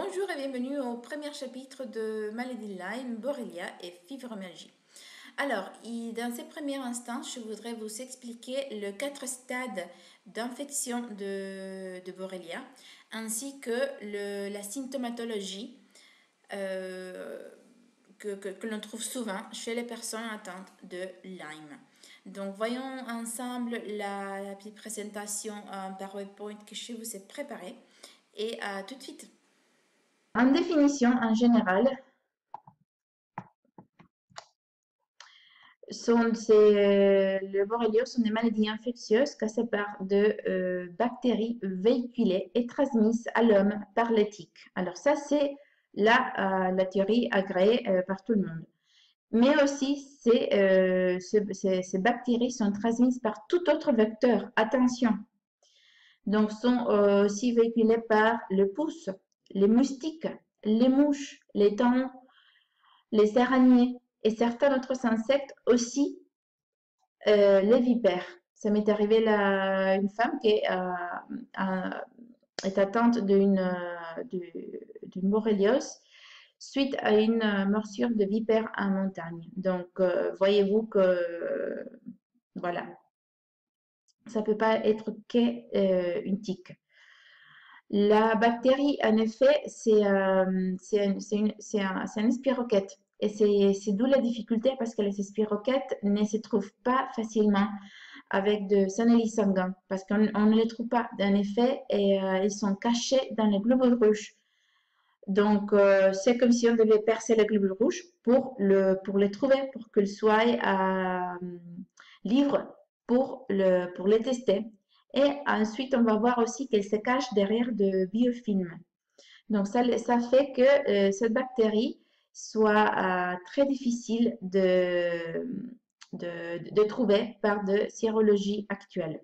Bonjour et bienvenue au premier chapitre de Maladie de Lyme, Borrelia et fibromyalgie. Alors, dans ces premiers instants, je voudrais vous expliquer les 4 stades d'infection de Borrelia ainsi que la symptomatologie que l'on trouve souvent chez les personnes atteintes de Lyme. Donc, voyons ensemble la petite présentation en PowerPoint que je vous ai préparée et à tout de suite. En définition, en général, le borréliose sont des maladies infectieuses causées par de bactéries véhiculées et transmises à l'homme par les tiques. Alors ça, c'est la théorie agréée par tout le monde. Mais aussi, ces bactéries sont transmises par tout autre vecteur. Attention! Donc, sont aussi véhiculées par le pouce, les moustiques, les mouches, les tampons, les araignées et certains autres insectes aussi, les vipères. Ça m'est arrivé une femme qui est atteinte d'une borréliose suite à une morsure de vipère en montagne. Donc, voyez-vous que, voilà, ça ne peut pas être qu'une tique. La bactérie, en effet, c'est un espiroquète. Et c'est d'où la difficulté parce que les espiroquètes ne se trouvent pas facilement avec de analyses sanguins parce qu'on ne les trouve pas. En effet, et ils sont cachés dans les globules rouges. Donc, c'est comme si on devait percer les globules rouges pour les trouver, pour qu'ils soient libres pour les tester. Et ensuite, on va voir aussi qu'elle se cache derrière de biofilms. Donc, ça fait que cette bactérie soit très difficile de trouver par de sérologie actuelle.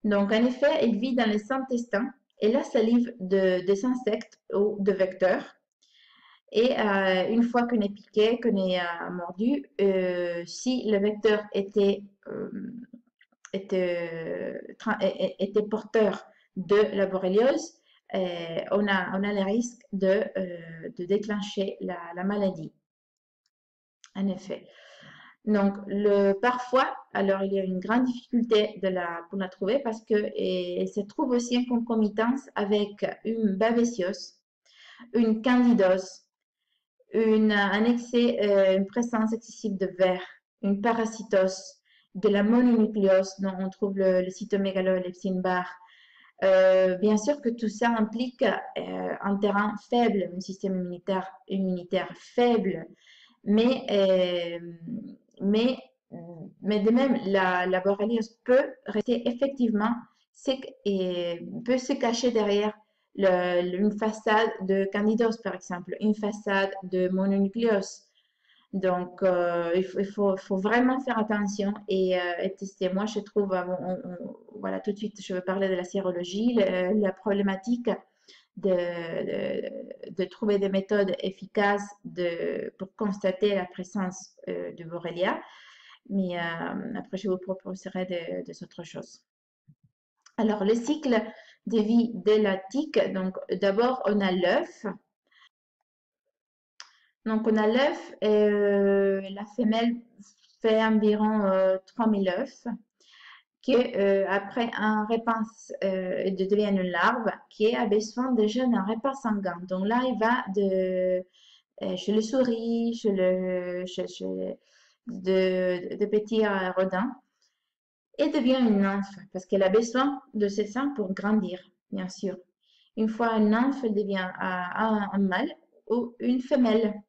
Donc, en effet, elle vit dans les intestins et la salive des insectes ou de vecteurs. Et une fois qu'on est piqué, qu'on est mordu, si le vecteur était porteur de la borréliose, on a le risque de déclencher la maladie. En effet. Donc, parfois, alors il y a une grande difficulté pour la trouver parce qu'elle se trouve aussi en concomitance avec une babésiose, une candidose, une présence excessive de verre, une parasitose, de la mononucléose dont on trouve le cytomégalo et l'Epstein-Barr. Bien sûr que tout ça implique un terrain faible, un système immunitaire faible, mais, de même, la borréliose peut rester effectivement et peut se cacher derrière une façade de candidose, par exemple, une façade de mononucléose. Donc, il faut vraiment faire attention et tester. Moi, je trouve, voilà, tout de suite, je veux parler de la sérologie, la problématique de trouver des méthodes efficaces pour constater la présence de Borrelia. Mais après, je vous proposerai des autres choses. Alors, le cycle de vie de la tique. Donc, d'abord, on a l'œuf. Donc, on a l'œuf et la femelle fait environ 3000 œufs qui, après un repas, devient une larve qui a besoin déjà d'un repas sanguin. Donc là, il va chez les souris, de petits rodents et devient une nymphe parce qu'elle a besoin de ses seins pour grandir, bien sûr. Une fois une nymphe, elle devient un mâle ou une femelle.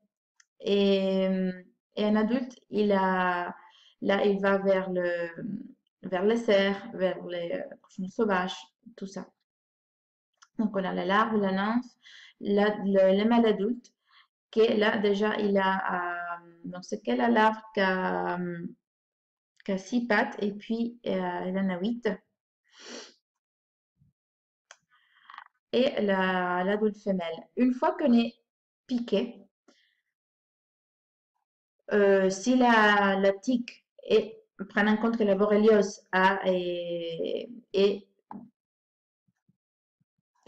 Et, et un adulte, là, il va vers les cerfs, vers les cochons sauvages, tout ça. Donc, on a la larve, la nymphe, le mâle adulte, qui là, déjà, donc c'est que la larve qui a 6 pattes, et puis elle en a 8. Et l'adulte femelle. Une fois qu'on est piqué, si la tique prenant en compte que la borréliose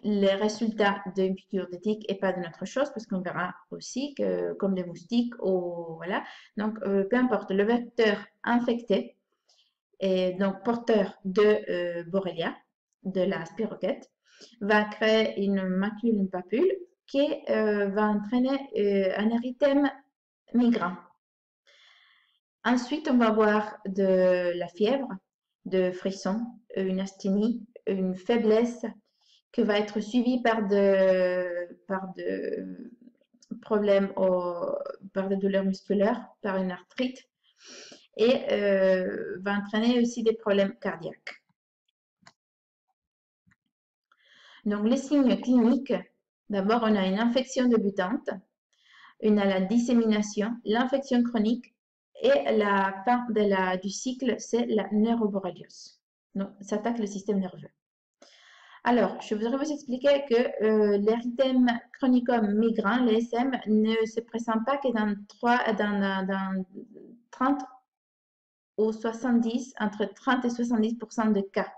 les résultats d'une piqûre de tique et pas d'une autre chose, parce qu'on verra aussi que, comme les moustiques, ou voilà. Donc, peu importe, le vecteur infecté, et donc porteur de Borrelia, de la spirochète, va créer une macule, une papule, qui va entraîner un érythème migrant. Ensuite, on va avoir de la fièvre, de frissons, une asthénie, une faiblesse qui va être suivie par de problèmes, par des douleurs musculaires, par une arthrite et va entraîner aussi des problèmes cardiaques. Donc, les signes cliniques, d'abord, on a une infection débutante, on a la dissémination, l'infection chronique et la fin du cycle, c'est la neuroborréliose. Donc, ça attaque le système nerveux. Alors, je voudrais vous expliquer que l'érythème chronicum migrant, l'ESM, ne se présente pas que dans 30 ou 70, entre 30 et 70% de cas.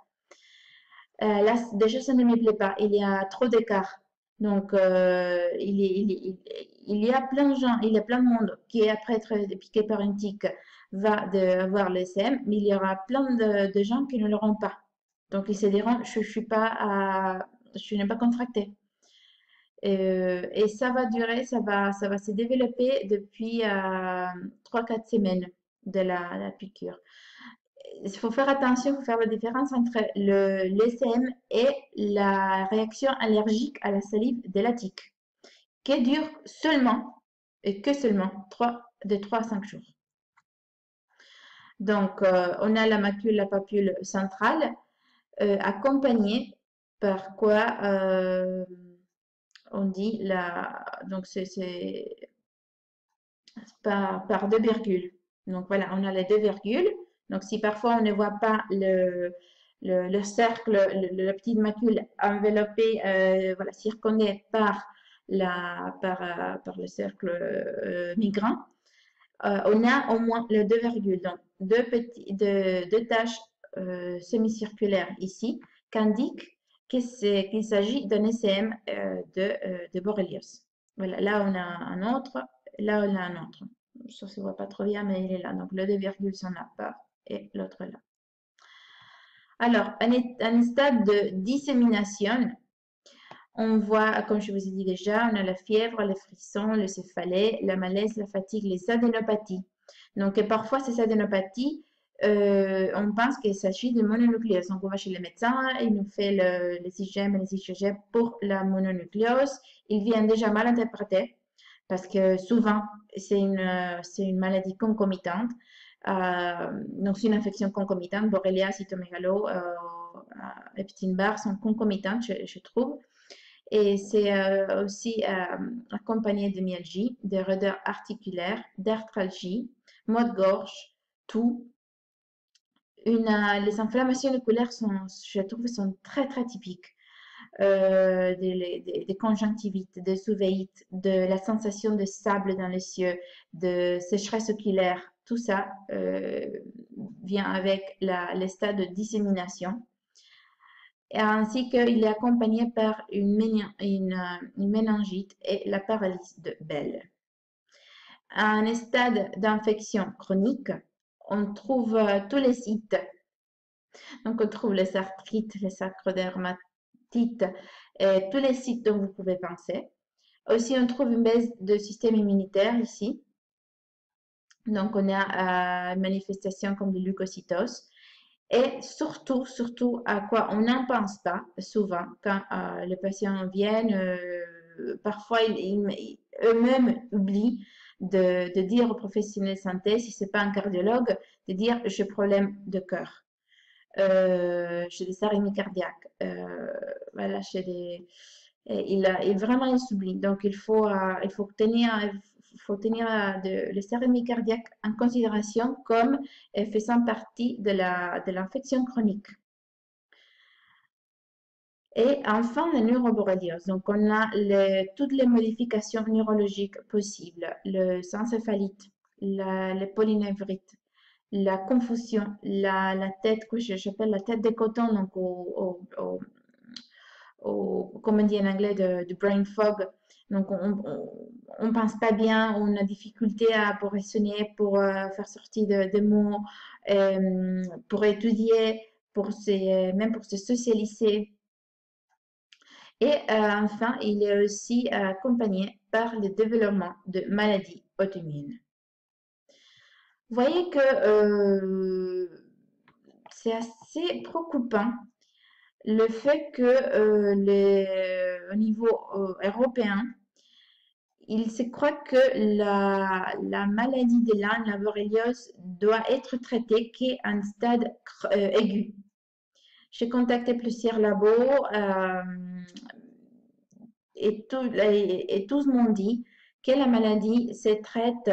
Là, déjà, ça ne me plaît pas. Il y a trop d'écart. Donc, il y a plein de gens, il y a plein de monde qui, après être piqué par une tique, va avoir le SM, mais il y aura plein de gens qui ne l'auront pas. Donc, ils se diront, je n'ai pas contracté. Et ça va durer, ça va se développer depuis 3-4 semaines de la piqûre. Il faut faire attention, il faut faire la différence entre l'ECM et la réaction allergique à la salive de la tique, qui dure seulement, et que seulement, de 3 à 5 jours. Donc, on a la macule, la papule centrale, accompagnée par quoi on dit donc c'est par deux virgules. Donc voilà, on a les deux virgules. Donc si parfois on ne voit pas le cercle, la petite macule enveloppée, voilà, circondée par le cercle migrant, on a au moins les deux virgules. Donc deux taches semi-circulaires ici qu'indiquent qu'il s'agit d'un ECM de Borrelios. Voilà, là on a un autre, là on a un autre. Ça ne se voit pas trop bien, mais il est là. Donc le deux virgules sont là bas et l'autre là. Alors, un stade de dissémination, on voit, comme je vous ai dit déjà, on a la fièvre, les frissons, le céphalée, la malaise, la fatigue, les adénopathies. Donc, parfois, ces adénopathies, on pense qu'il s'agit de mononucléose. Donc, on va chez le médecin, il nous fait les IgM et les IgG pour la mononucléose. Il vient déjà mal interprété parce que souvent, c'est une maladie concomitante. Donc, c'est une infection concomitante. Borrelia, cytomégalo, Epstein-Barr sont concomitantes, je trouve. Et c'est aussi accompagné de myalgie, de raideur articulaire, d'arthralgie, maux de gorge, tout. Les inflammations oculaires je trouve, sont très très typiques. Des conjonctivites, des uveites, de la sensation de sable dans les yeux, de sécheresse oculaire, tout ça vient avec les stades de dissémination. Ainsi qu'il est accompagné par une méningite et la paralysie de Bell. À un stade d'infection chronique, on trouve tous les sites. Donc, on trouve les arthrites, les sacrodermatites, tous les sites dont vous pouvez penser. Aussi, on trouve une baisse de système immunitaire ici. Donc, on a une manifestation comme de leucocytose. Et surtout, à quoi on n'en pense pas souvent quand les patients viennent, parfois eux-mêmes oublient de dire aux professionnels de santé, si ce n'est pas un cardiologue, de dire j'ai problème de cœur, j'ai des arythmies cardiaques, voilà, vraiment il s'oublie. Donc il faut tenir les arythmies cardiaques en considération comme faisant partie de l'infection chronique. Et enfin, la neuroborréliose. Donc, on a toutes les modifications neurologiques possibles, le encéphalite, les polynévrites, la confusion, la tête que j'appelle la tête de coton, donc comme on dit en anglais, de brain fog. Donc, on pense pas bien, on a difficulté pour raisonner, pour faire sortir des mots, pour étudier, même pour se socialiser. Et enfin, il est aussi accompagné par le développement de maladies auto-immunes. Vous voyez que c'est assez préoccupant le fait que au niveau européen, il se croit que la maladie de Lyme, la borréliose, doit être traitée qu'à un stade aigu. J'ai contacté plusieurs labos et tous m'ont dit que la maladie se traite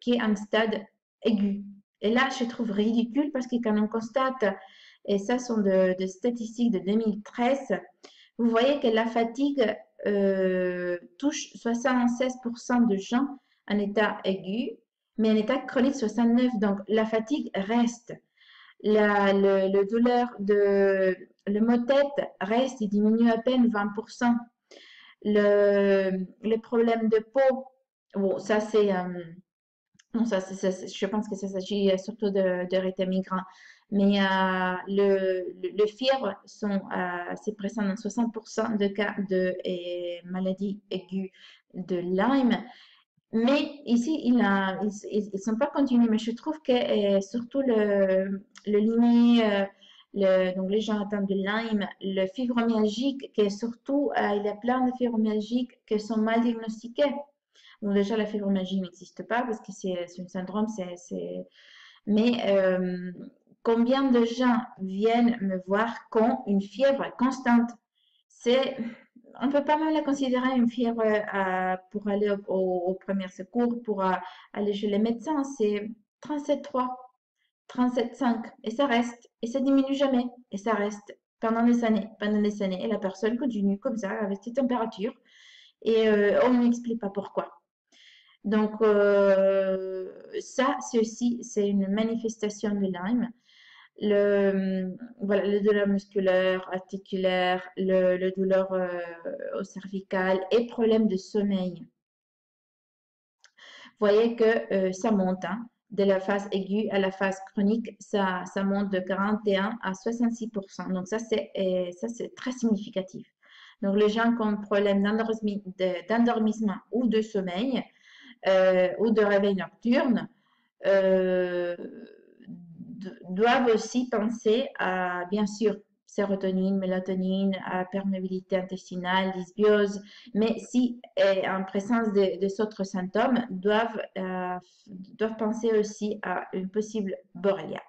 qu'à un stade aigu. Et là, je trouve ridicule parce que quand on constate, et ça sont des statistiques de 2013, vous voyez que la fatigue touche 76% de gens en état aigu, mais en état chronique 69%. Donc, la fatigue reste. Le douleur le mot tête reste, il diminue à peine 20%. Le problème de peau, bon, ça c'est, non, je pense que ça s'agit surtout de rythme migrant. Mais le fièvre c'est présent dans 60% de cas de maladie aiguë de Lyme. Mais ici, ils ne sont pas continus. Mais je trouve que surtout le lignée, donc les gens atteints de Lyme, le fibromyalgique, qui est surtout, il y a plein de fibromyalgiques qui sont mal diagnostiqués. Donc déjà, la fibromyalgie n'existe pas parce que c'est un syndrome, mais combien de gens viennent me voir qui ont une fièvre constante? On ne peut pas même la considérer une fièvre pour aller au premier secours, pour aller chez les médecins. C'est 37,3, 37,5 et ça reste. Et ça diminue jamais. Et ça reste pendant des années, pendant des années. Et la personne continue comme ça, avec cette température. Et on n'explique pas pourquoi. Donc, ça, c'est une manifestation de Lyme. Voilà, le douleur musculaire, articulaire, le douleur au cervical et problème de sommeil. Vous voyez que ça monte, hein. De la phase aiguë à la phase chronique, ça monte de 41 à 66%. Donc, ça, c'est très significatif. Donc, les gens qui ont problème d'endormissement ou de sommeil ou de réveil nocturne, doivent aussi penser à, bien sûr, sérotonine, mélatonine, à perméabilité intestinale, dysbiose, mais si en présence des autres symptômes, doivent penser aussi à une possible borrelia.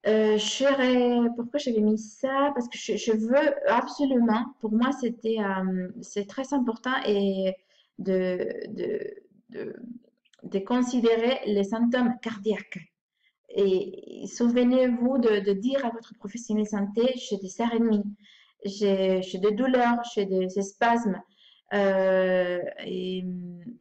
Pourquoi j'avais mis ça? Parce que je veux absolument, pour moi c'est très important et de considérer les symptômes cardiaques. Et souvenez-vous de dire à votre professionnel de santé, j'ai des arythmies, j'ai des douleurs, j'ai des spasmes. Et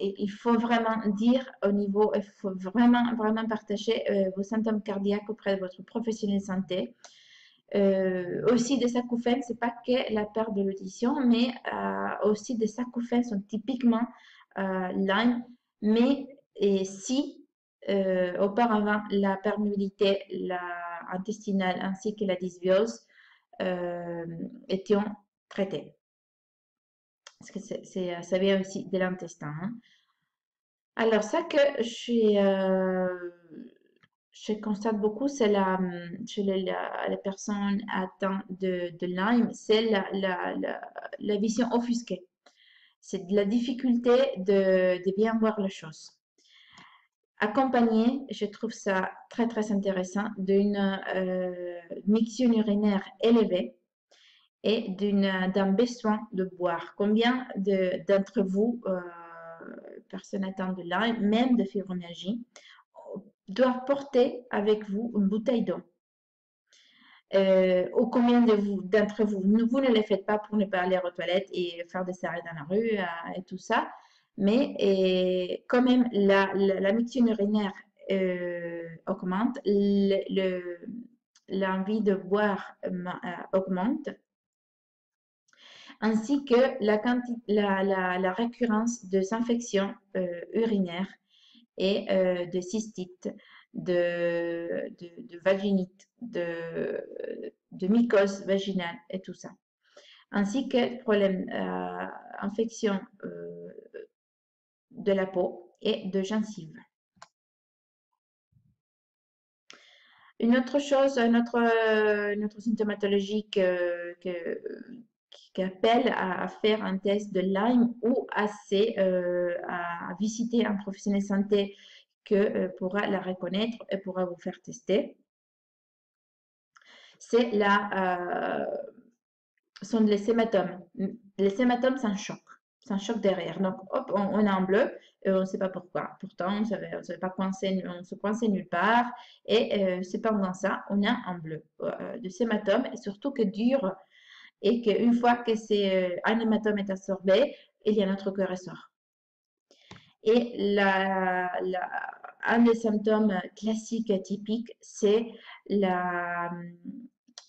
il faut vraiment dire au niveau, il faut vraiment, vraiment partager vos symptômes cardiaques auprès de votre professionnel de santé. Aussi des acouphènes, c'est pas que la perte de l'audition, mais aussi des acouphènes sont typiquement Lyme, mais si auparavant la perméabilité intestinale ainsi que la dysbiose étaient traitées. Parce que ça vient aussi de l'intestin. Hein. Alors, ça que je constate beaucoup, c'est chez les personnes atteintes de Lyme, c'est la vision offusquée. C'est de la difficulté de bien voir les choses. Accompagné, je trouve ça très très intéressant, d'une miction urinaire élevée et d'un besoin de boire. Combien d'entre vous, personnes atteintes de Lyme, même de fibromyalgie, doivent porter avec vous une bouteille d'eau? Ou combien d'entre vous, vous ne les faites pas pour ne pas aller aux toilettes et faire des arrêts dans la rue et tout ça, mais quand même la mixture urinaire augmente, l'envie de boire augmente, ainsi que la récurrence des infections urinaires et de cystite, de vaginite, de mycose vaginale et tout ça. Ainsi que problèmes infections de la peau et de gencives. Une autre chose, notre symptomatologie qui appelle à faire un test de Lyme ou à visiter un professionnel de santé que pourra la reconnaître et pourra vous faire tester, c'est sont les hématomes. Les hématomes, c'est un choc. C'est un choc derrière. Donc, hop, on a un bleu et on ne sait pas pourquoi. Pourtant, on ne se coincer nulle part. Et c'est pendant ça, on a un bleu de hématome et surtout que dure et qu'une fois que un hématome est absorbé, il y a un autre qui ressort. Et un des symptômes classiques et typiques, c'est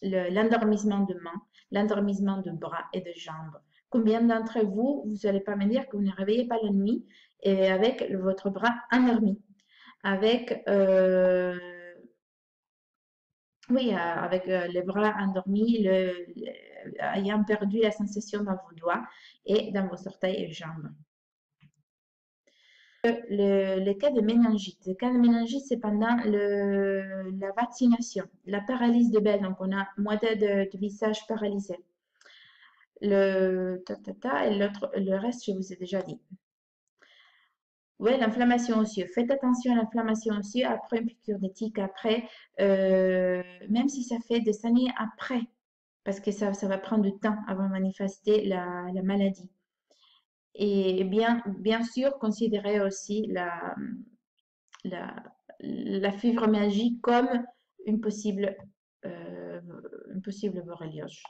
l'endormissement de main, l'endormissement de bras et de jambes. Combien d'entre vous, vous n'allez pas me dire que vous ne réveillez pas la nuit et avec votre bras endormi, avec les bras endormis, ayant perdu la sensation dans vos doigts et dans vos orteils et jambes. Le cas de méningite. Le cas de méningite, c'est pendant la vaccination, la paralysie de Bell. Donc, on a moitié du visage paralysé. Et le reste, je vous ai déjà dit. Oui, l'inflammation aux yeux. Faites attention à l'inflammation aux yeux après une piqûre de tique, après, même si ça fait des années après, parce que ça va prendre du temps avant de manifester la maladie. Et bien sûr, considérez aussi la fibromyalgie comme une possible borréliose.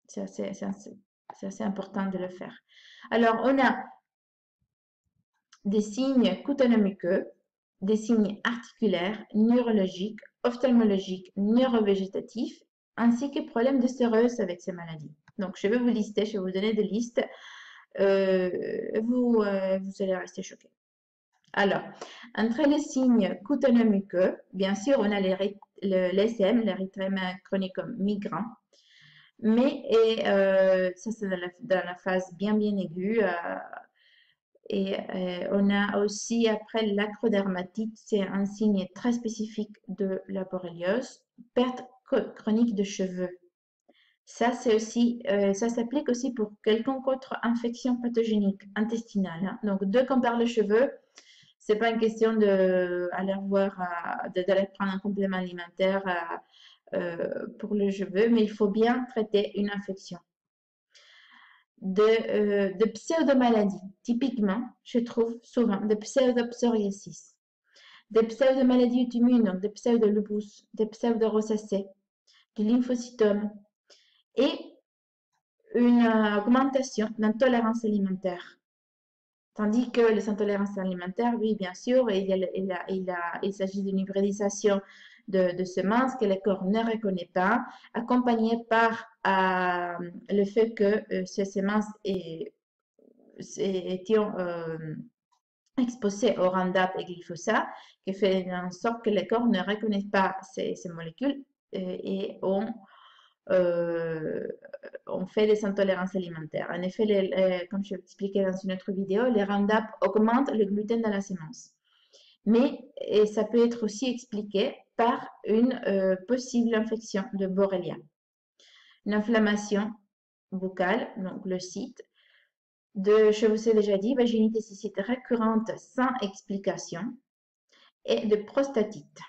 C'est assez important de le faire. Alors, on a des signes cutanémuqueux, des signes articulaires, neurologiques, ophtalmologiques, neurovégétatifs, ainsi que problèmes de stéréose avec ces maladies. Donc, je vais vous lister, je vais vous donner des listes. Vous allez rester choqués. Alors, entre les signes cutanémuqueux, bien sûr, on a l'ESM, l'érythème chronicum migrant, mais ça c'est dans la phase bien aiguë. On a aussi après l'acrodermatite, c'est un signe très spécifique de la borréliose, perte chronique de cheveux. Ça, ça s'applique aussi pour quelconque autre infection pathogénique intestinale. Hein. Donc, dès qu'on perd le cheveu, c'est pas une question d'aller prendre un complément alimentaire pour le cheveu, mais il faut bien traiter une infection. De pseudomaladies, typiquement, je trouve souvent de pseudopsoriasis, des pseudomaladies auto-immunes, donc des pseudolupus, des pseudorosacées, du lymphocytome, et une augmentation d'intolérance alimentaire. Tandis que les intolérances alimentaires, oui, bien sûr, il s'agit d'une hybridisation de semences que le corps ne reconnaît pas, accompagnée par le fait que ces semences étaient exposées au Roundup et glyphosate, qui fait en sorte que le corps ne reconnaît pas ces molécules et on fait des intolérances alimentaires. En effet, comme je l'expliquais dans une autre vidéo, les Roundup augmentent le gluten dans la semence. Mais ça peut être aussi expliqué par une possible infection de Borrelia. Une inflammation buccale, donc le site, je vous ai déjà dit, vaginite cystite récurrente sans explication et de prostatite.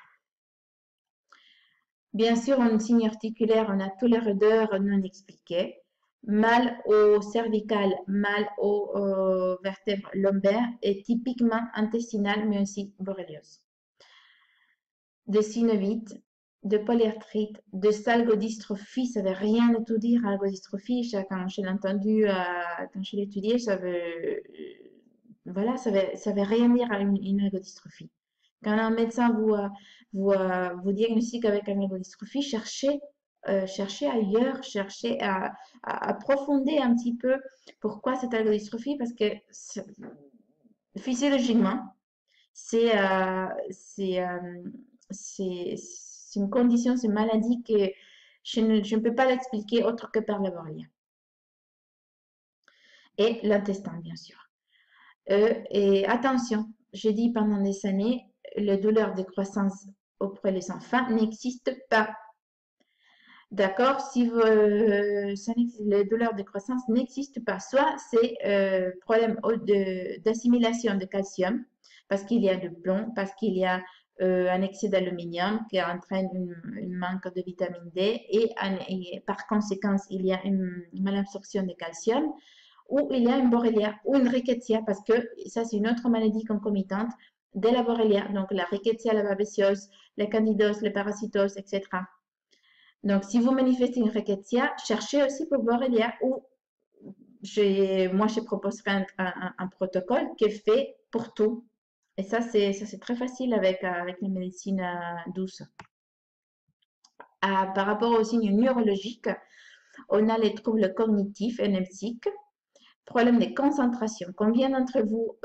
Bien sûr, en signe articulaire, on a tous les raideurs non expliquées, mal au cervical, mal aux vertèbres lombaires et typiquement intestinal, mais aussi borréliose. De synovite, de polyarthrite, de salgodystrophie, ça ne veut rien de tout dire, algodystrophie, quand je l'ai entendu, quand je l'ai étudié, ça veut rien dire à une algodystrophie. Quand un médecin vous diagnostique avec une ergodystrophie, cherchez ailleurs, cherchez à approfondir un petit peu pourquoi cette ergodystrophie, parce que physiologiquement, c'est euh, c'est euh, c'est une condition, c'est une maladie que je ne peux pas l'expliquer autre que par la borrelia. Et l'intestin, bien sûr. Et attention, j'ai dit pendant des années, les douleurs de croissance auprès des enfants n'existent pas. D'accord? Si les douleurs de croissance n'existent pas, soit c'est problème d'assimilation de calcium, parce qu'il y a de plomb, parce qu'il y a un excès d'aluminium qui entraîne une manque de vitamine D et par conséquent, il y a une malabsorption de calcium, ou il y a une borrelia ou une rickettsia, parce que ça, c'est une autre maladie concomitante de la borrelia, donc la rickettsia, la babésiose, la candidose, le parasitose, etc. Donc, si vous manifestez une rickettsia, cherchez aussi pour borrelia ou moi, je proposerai un protocole qui est fait pour tout. Et ça, c'est très facile avec la médecine douce. Par rapport aux signes neurologiques, on a les troubles cognitifs et nepsiques, problème de concentration. Combien d'entre vous,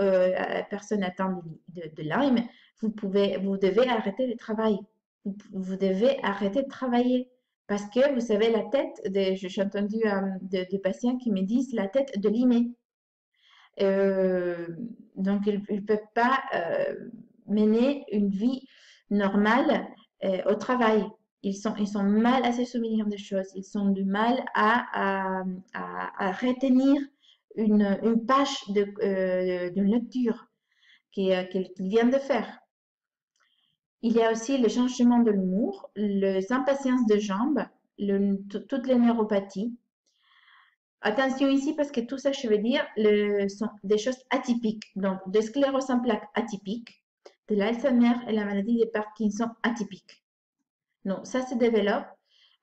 personnes atteintes de Lyme, vous devez arrêter le travail. Vous devez arrêter de travailler. Parce que, vous savez, la tête, j'ai entendu de patients qui me disent la tête de Limé. Donc, ils ne peuvent pas mener une vie normale au travail. Ils sont mal à se souvenir des choses. Ils ont du mal à retenir une page d'une lecture qu'ils viennent de faire. Il y a aussi le changement de l'humour, les impatiences de jambes, toutes les neuropathies. Attention ici parce que tout ça, je veux dire, sont des choses atypiques. Donc, de sclérose en plaques atypique, de l'Alzheimer et la maladie de Parkinson atypique. Donc, ça se développe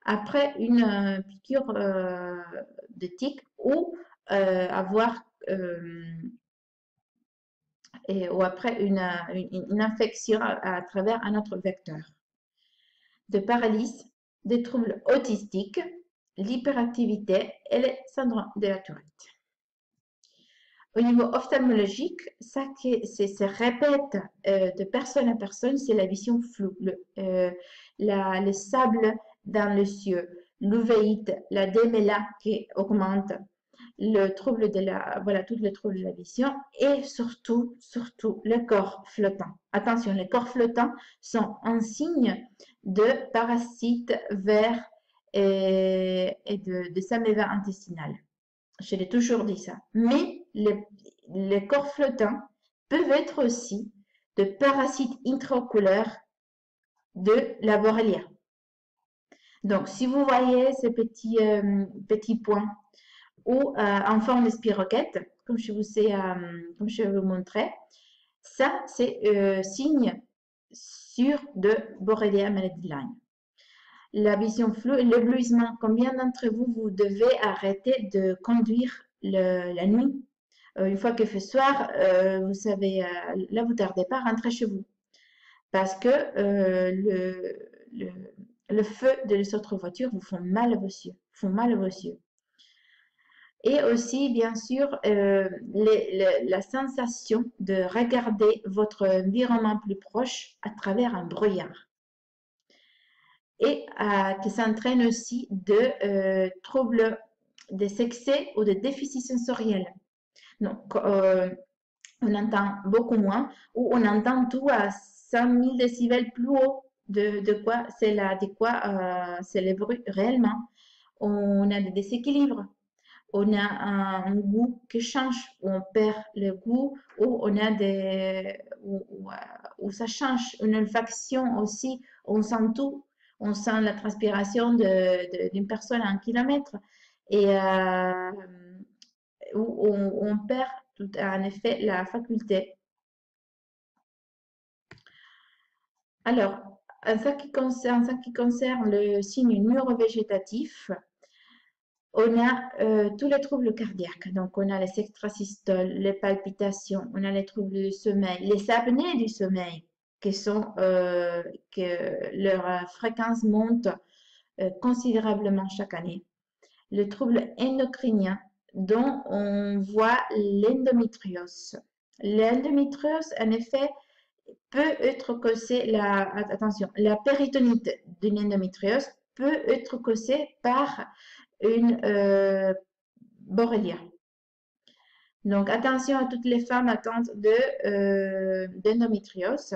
après une piqûre de tique ou ou après une infection à travers un autre vecteur. De paralysie, des troubles autistiques, l'hyperactivité et le syndrome de la Tourette. Au niveau ophtalmologique, ça qui se répète de personne à personne, c'est la vision floue, le sable dans les yeux, l'uvéite, la déméla qui augmente, le trouble tous les troubles de la vision et surtout le corps flottant. Attention, les corps flottants sont un signe de parasites vers et de s'améva intestinale. Je l'ai toujours dit ça. Mais les corps flottants peuvent être aussi de parasites intraoculaires de la borrelia. Donc, si vous voyez ces petits points ou en forme de spiroquette, comme je vous montrais, ça, c'est signe sûr de borrelia maladie de Lyme. La vision floue et l'éblouissement. Combien d'entre vous, vous devez arrêter de conduire la nuit? Une fois qu'il fait soir, vous savez, là, vous ne tardez pas à rentrer chez vous. Parce que le feu de les autres voitures vous font mal à vos yeux. Et aussi, bien sûr, la sensation de regarder votre environnement plus proche à travers un brouillard. Et que ça entraîne aussi de troubles des excès ou de déficits sensoriels. Donc, on entend beaucoup moins ou on entend tout à 5000 décibels plus haut de quoi c'est le bruit réellement. On a des déséquilibres. On a un goût qui change, où on perd le goût, ou on a où ça change, une olfaction aussi, on sent tout, on sent la transpiration d'une personne à 1 kilomètre, et où on perd en effet la faculté. Alors, en ce qui concerne le signe neurovégétatif, on a tous les troubles cardiaques. Donc, on a les extrasystoles, les palpitations, on a les troubles du sommeil, les apnées du sommeil. que leur fréquence monte considérablement chaque année. Le trouble endocrinien dont on voit l'endométriose. L'endométriose, en effet, peut être causée, attention, la péritonite d'une endométriose peut être causée par une borrelia. Donc, attention à toutes les femmes atteintes d'endométriose.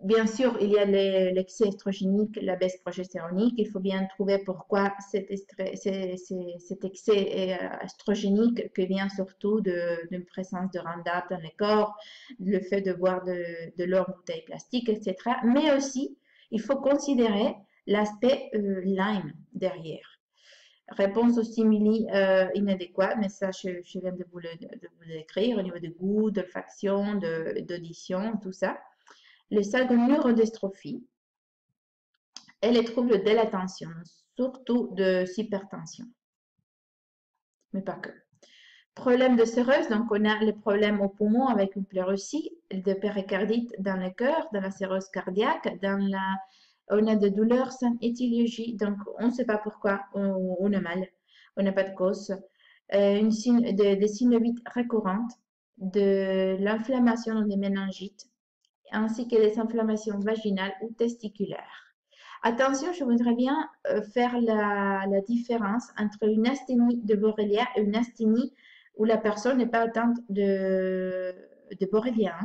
Bien sûr, il y a l'excès estrogénique, la baisse progestéronique. Il faut bien trouver pourquoi cet excès estrogénique qui vient surtout d'une présence de Roundup dans le corps, le fait de boire de l'eau en bouteille plastique, etc. Mais aussi, il faut considérer l'aspect Lyme derrière. Réponse aux stimuli inadéquats, mais ça, je viens de vous l'écrire au niveau de goût, d'olfaction, d'audition, tout ça. Le neurodystrophie et les troubles de l'attention, surtout de hypertension, mais pas que. Problème de cirrhose, donc on a les problèmes au poumon avec une pleurésie, de péricardite dans le cœur, dans la cirrhose cardiaque, on a des douleurs sans étiologie, donc on ne sait pas pourquoi on a mal, on n'a pas de cause. Des synovites récurrentes, de l'inflammation des méningites, ainsi que des inflammations vaginales ou testiculaires. Attention, je voudrais bien faire la différence entre une asthénie de Borrelia et une asthénie où la personne n'est pas atteinte de Borrelia.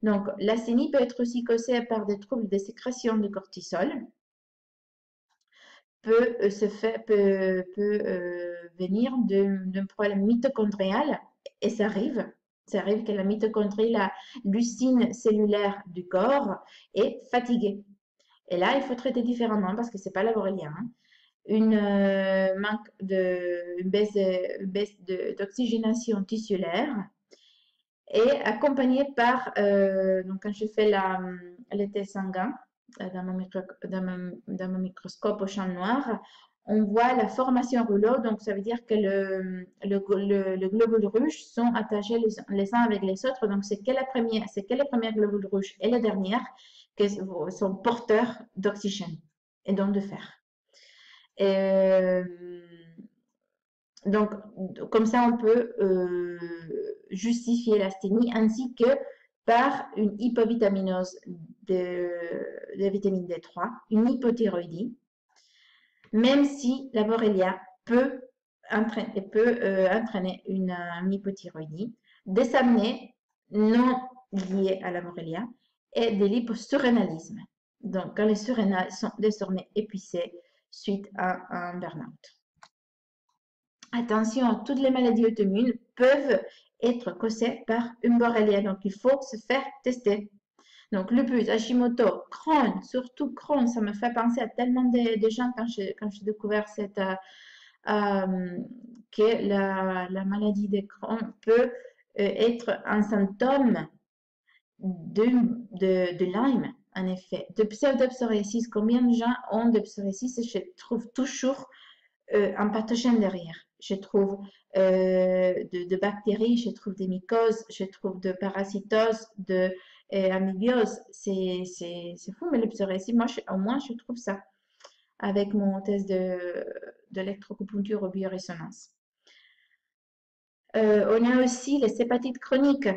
Donc, l'asthénie peut être aussi causée par des troubles de sécrétion de cortisol, peut venir d'un problème mitochondrial, et ça arrive. Ça arrive que la mitochondrie, l'usine cellulaire du corps, est fatiguée. Et là, il faut traiter différemment parce que ce n'est pas la borrelia. Une baisse d'oxygénation tissulaire est accompagnée par, donc quand je fais le test sanguin dans mon microscope au champ noir, on voit la formation rouleau, donc ça veut dire que le globule rouge sont attachés les uns avec les autres. Donc c'est que la première globule rouge et la dernière qui sont porteurs d'oxygène et donc de fer. Donc comme ça on peut justifier l'asthénie ainsi que par une hypovitaminose de vitamine D3, une hypothyroïdie, même si la borrelia peut entraîner une hypothyroïdie, des apnées non liées à la borrelia et de l'hyposurrénalisme. Donc, quand les surrénales sont désormais épuisées suite à un burn-out. Attention, toutes les maladies auto-immunes peuvent être causées par une borrelia, donc il faut se faire tester. Donc, lupus, Hashimoto, Crohn, surtout Crohn, ça me fait penser à tellement de gens quand j'ai découvert que la maladie de Crohn peut être un symptôme de Lyme, en effet. De pseudo-psoriasis, combien de gens ont de psoriasis? Je trouve toujours un pathogène derrière. Je trouve de bactéries, je trouve des mycoses, je trouve de parasitose, de amibiose. C'est fou, mais le psoriasis, moi, au moins, je trouve ça avec mon test de l'électroacupuncture au biorésonance. On a aussi les hépatites chroniques,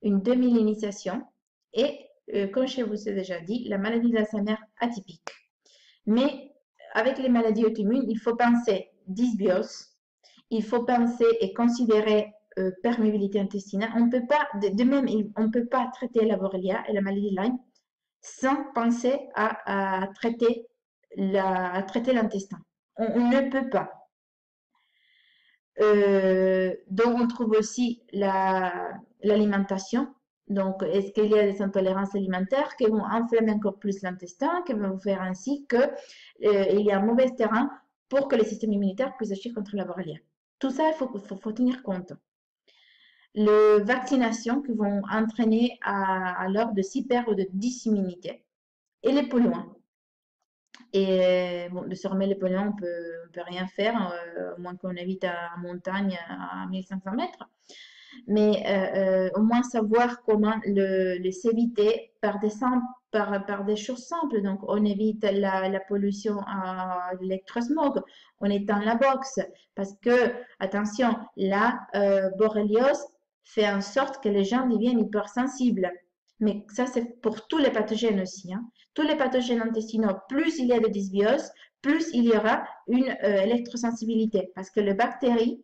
une demi-initiation et, comme je vous ai déjà dit, la maladie d'Alzheimer atypique. Mais avec les maladies auto-immunes, il faut penser dysbiose, il faut penser et considérer perméabilité intestinale. On peut pas, de même, on ne peut pas traiter la borrelia et la maladie de Lyme sans penser à traiter l'intestin. On ne peut pas. Donc, on trouve aussi l'alimentation. Donc, est-ce qu'il y a des intolérances alimentaires qui vont enflammer encore plus l'intestin, qui vont faire ainsi qu'il y a un mauvais terrain pour que le système immunitaire puisse agir contre la borrelia. Tout ça, il faut tenir compte. Les vaccinations qui vont entraîner à l'ordre de 6 paires ou de 10 immunités. Et les polluants. Et bon, désormais, les polluants, on peut rien faire, à moins qu'on habite à montagne à 1500 mètres. mais au moins savoir comment le s'éviter par des choses simples. Donc, on évite la pollution à l'électrosmog, on éteint la box, parce que, attention, la borréliose fait en sorte que les gens deviennent hypersensibles. Mais ça, c'est pour tous les pathogènes aussi. Hein. Tous les pathogènes intestinaux, plus il y a de dysbiose, plus il y aura une électrosensibilité. Parce que les bactéries,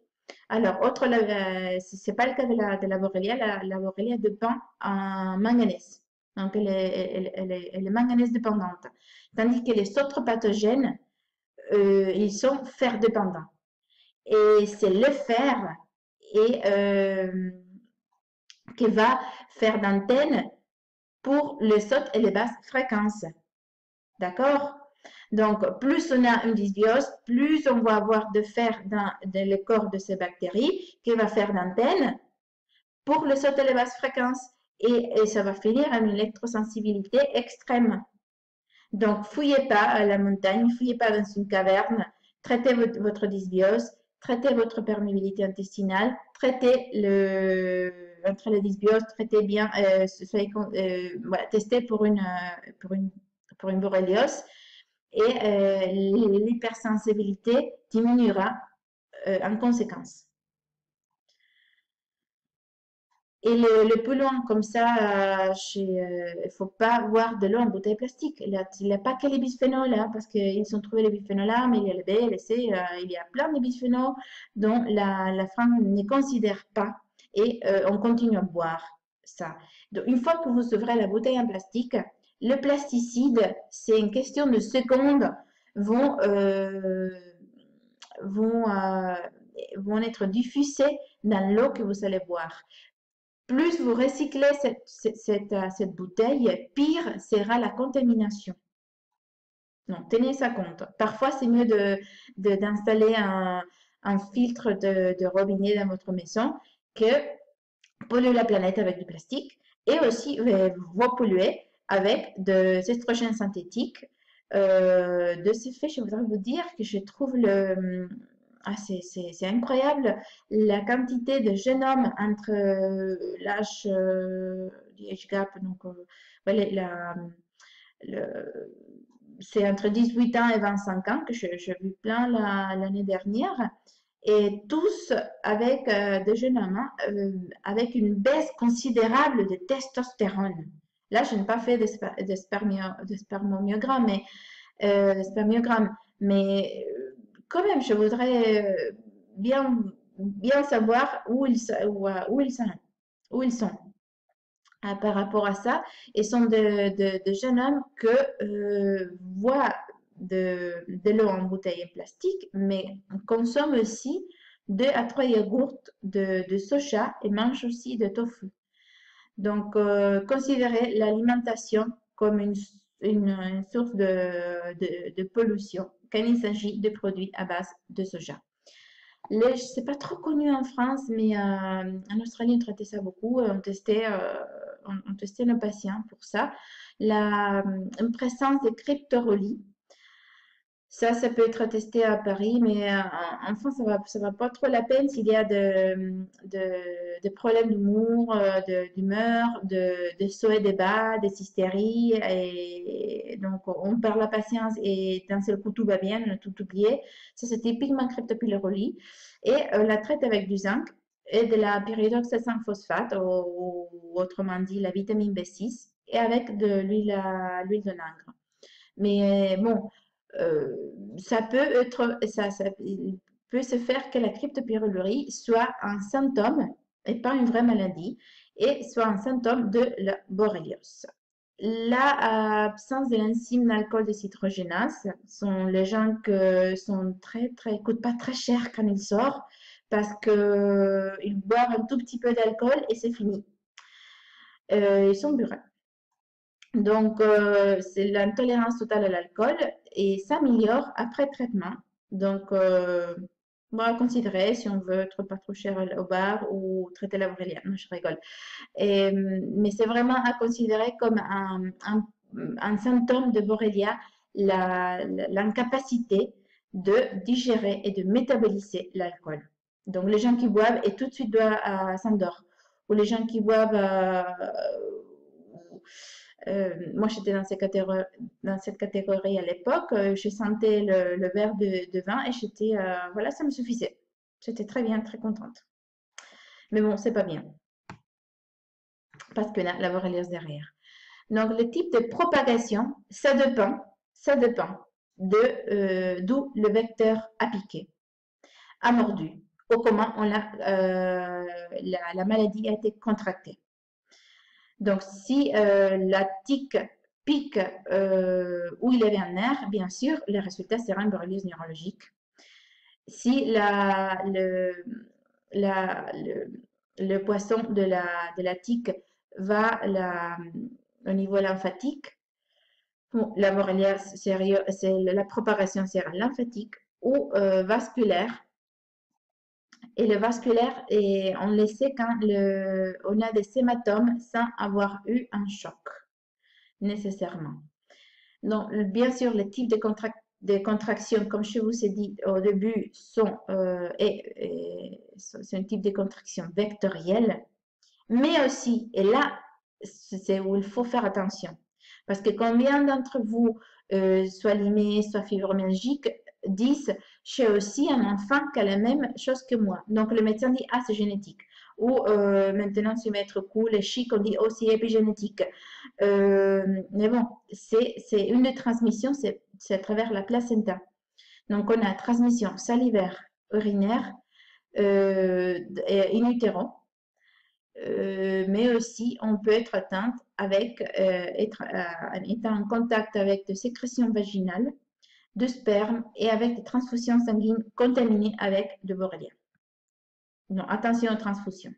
alors, ce n'est pas le cas de la Borrelia. La Borrelia dépend en manganèse. Donc, elle est manganèse dépendante. Tandis que les autres pathogènes, ils sont fer dépendants. Et c'est le fer qui va faire d'antenne pour les hautes et les basses fréquences. D'accord? Donc, plus on a une dysbiose, plus on va avoir de fer dans le corps de ces bactéries qui va faire d'antenne pour les hautes et les basses fréquences. Et ça va finir à une électrosensibilité extrême. Donc, fouillez pas à la montagne, fouillez pas dans une caverne, traitez votre dysbiose, traitez votre perméabilité intestinale, traitez entre les dysbioses, traitez bien, voilà, testez pour une borréliose et l'hypersensibilité diminuera en conséquence. Et le plus loin, comme ça, il ne faut pas avoir de l'eau en bouteille plastique. Il n'y a pas que les bisphénols, hein, parce qu'ils ont trouvé les bisphénols A, mais il y a le B, le C, il y a plein de bisphénols dont la France ne considère pas et on continue à boire ça. Donc, une fois que vous ouvrez la bouteille en plastique, le plasticide, c'est une question de secondes, vont être diffusés dans l'eau que vous allez boire. Plus vous recyclez cette bouteille, pire sera la contamination. Donc, tenez ça compte. Parfois, c'est mieux d'installer un filtre de robinet dans votre maison que polluer la planète avec du plastique et aussi vous polluer avec des estrogènes synthétiques. De ce fait, je voudrais vous dire que je trouve c'est incroyable la quantité de jeunes hommes entre l'âge du age gap, donc c'est entre 18 ans et 25 ans que j'ai vu plein l'année dernière, et tous avec des jeunes hommes avec une baisse considérable de testostérone. Là, je n'ai pas fait de spermomyogramme, mais quand même, je voudrais bien savoir où ils sont par rapport à ça. Et sont de jeunes hommes que voient de l'eau en bouteille en plastique, mais consomment aussi 2 à 3 yaourts de soja et mangent aussi de tofu. Donc, considérez l'alimentation comme une source de pollution quand il s'agit de produits à base de soja. C'est pas trop connu en France, mais en Australie, on traitait ça beaucoup. On testait nos patients pour ça. Une présence de cryptorrholies. Ça peut être testé à Paris, mais en France, ça va pas trop la peine s'il y a de problèmes d'humour, d'humeur, de sauts et des bas, des hystéries. Et donc, on perd la patience et d'un seul coup, tout va bien, on a tout oublié. Ça, c'est typiquement cryptopyrrolie. Et la traite avec du zinc et de la pyridoxe 5 phosphate, ou autrement dit la vitamine B6, et avec de l'huile de nangre. Mais bon, ça il peut se faire que la cryptopyrrolurie soit un symptôme et pas une vraie maladie, et soit un symptôme de la borréliose. L'absence de l'enzyme alcool déshydrogénase sont les gens qui coûtent pas très cher quand ils sortent, parce qu'ils boivent un tout petit peu d'alcool et c'est fini. Ils sont burins. Donc, c'est l'intolérance totale à l'alcool et s'améliore après traitement. Donc, on va considérer si on veut être pas trop cher au bar ou traiter la borrélia. Non, je rigole. Mais c'est vraiment à considérer comme un symptôme de borrélia, l'incapacité de digérer et de métaboliser l'alcool. Donc, les gens qui boivent et tout de suite s'endorment. ou les gens qui boivent. Moi, j'étais dans cette catégorie à l'époque. Je sentais le verre de vin et j'étais, voilà, ça me suffisait. J'étais très bien, très contente. Mais bon, c'est pas bien parce que là, la borréliose derrière. Donc, le type de propagation, ça dépend d'où le vecteur a piqué, a mordu, ou comment la maladie a été contractée. Donc, si la tique pique où il y avait un nerf, bien sûr, le résultat sera une borréliose neurologique. Si le poisson de la tique va au niveau lymphatique, bon, la borréliose, c'est la propagation sera lymphatique ou vasculaire. Et le vasculaire, on le sait quand on a des hématomes sans avoir eu un choc, nécessairement. Donc, bien sûr, les types de contractions, comme je vous ai dit au début, c'est un type de contraction vectorielle, mais aussi, et là, c'est où il faut faire attention, parce que combien d'entre vous, soit limés, soit fibromyalgiques, disent, j'ai aussi un enfant qui a la même chose que moi. Donc, le médecin dit, ah, c'est génétique. Ou maintenant, sur Maître Cool et Chic, on dit, oh, c'est épigénétique. Mais bon, c'est une des transmissions, c'est à travers la placenta. Donc, on a transmission salivaire, urinaire, in utero, mais aussi on peut être atteinte avec, étant en contact avec des sécrétions vaginales, de sperme et avec des transfusions sanguines contaminées avec de borrelia. Donc, attention aux transfusions.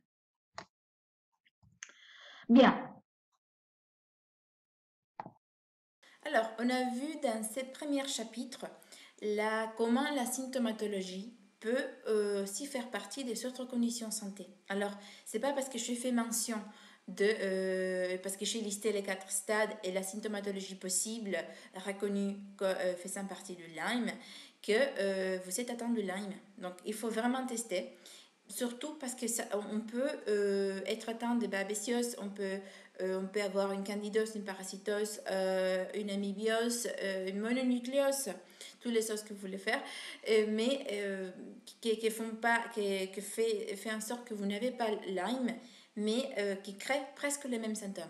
Bien. Alors, on a vu dans ces premiers chapitres comment la symptomatologie peut aussi faire partie des autres conditions de santé. Alors, c'est pas parce que je fais mention parce que j'ai listé les 4 stades et la symptomatologie possible reconnue faisant partie du Lyme que vous êtes atteint de Lyme. Donc, il faut vraiment tester. Surtout parce que on peut être atteint de babésiose, on peut avoir une candidose, une parasitose, une amébiose, une mononucléose, toutes les choses que vous voulez faire, mais qui font pas, qui fait en sorte que vous n'avez pas Lyme, mais qui crée presque les mêmes symptômes.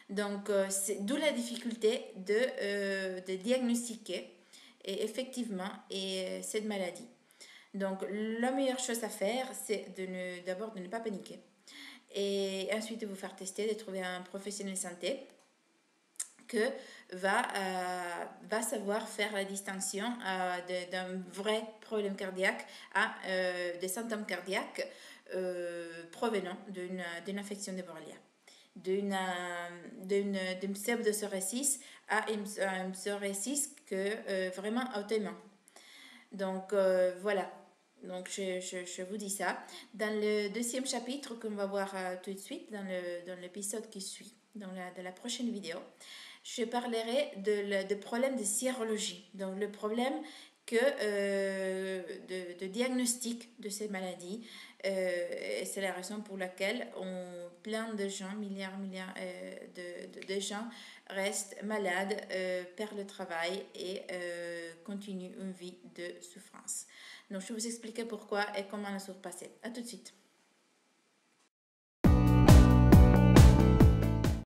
Donc, c'est d'où la difficulté de diagnostiquer effectivement cette maladie. Donc, la meilleure chose à faire, c'est d'abord de ne pas paniquer. Et ensuite, de vous faire tester, de trouver un professionnel de santé que va savoir faire la distinction d'un vrai problème cardiaque à des symptômes cardiaques provenant d'une infection de Borrelia, d'une pseudopsoriasis à une psoriasis vraiment auto-immune. Donc, voilà. Donc, je vous dis ça. Dans le deuxième chapitre qu'on va voir tout de suite, dans l'épisode qui suit, dans la prochaine vidéo, je parlerai de problème de sérologie. Donc, le problème de diagnostic de ces maladies. Et c'est la raison pour laquelle plein de gens, milliards de gens restent malades, perdent le travail et continuent une vie de souffrance. Donc, je vais vous expliquer pourquoi et comment la surpasser. À tout de suite.